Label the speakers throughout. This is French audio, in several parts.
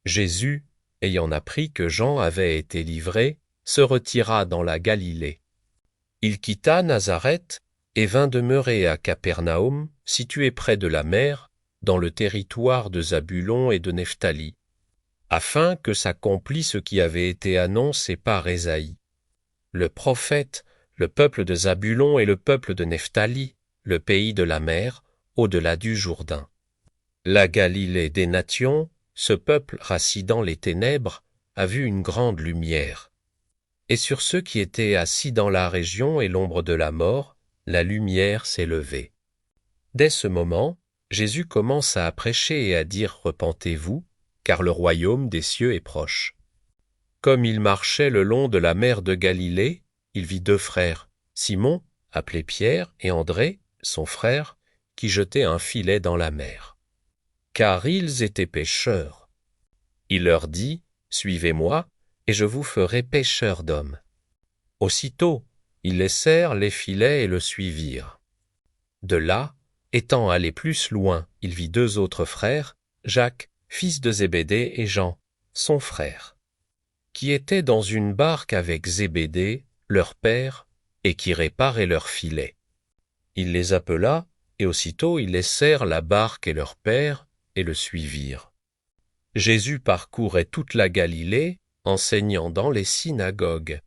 Speaker 1: Jésus, ayant appris que Jean avait été livré, se retira dans la Galilée. Il quitta Nazareth et vint demeurer à Capernaum, situé près de la mer, dans le territoire de Zabulon et de Nephthali, afin que s'accomplisse ce qui avait été annoncé par Ésaïe. Le prophète, le peuple de Zabulon et le peuple de Nephthali, le pays de la mer, au-delà du Jourdain. La Galilée des nations, ce peuple rassis dans les ténèbres, a vu une grande lumière. Et sur ceux qui étaient assis dans la région et l'ombre de la mort, la lumière s'est levée. Dès ce moment, Jésus commence à prêcher et à dire « Repentez-vous, car le royaume des cieux est proche ». Comme il marchait le long de la mer de Galilée, il vit deux frères, Simon, appelé Pierre, et André, son frère, qui jetaient un filet dans la mer. Car ils étaient pêcheurs. Il leur dit, « Suivez-moi, et je vous ferai pêcheurs d'hommes. » Aussitôt, ils laissèrent les filets et le suivirent. De là, étant allé plus loin, il vit deux autres frères, Jacques, fils de Zébédée, et Jean, son frère, qui étaient dans une barque avec Zébédée, leur père, et qui réparaient leurs filets. Il les appela, et aussitôt ils laissèrent la barque et leur père, et le suivirent. Jésus parcourait toute la Galilée, enseignant dans les synagogues,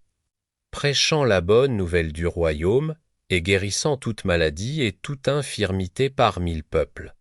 Speaker 1: prêchant la bonne nouvelle du royaume, et guérissant toute maladie et toute infirmité parmi le peuple.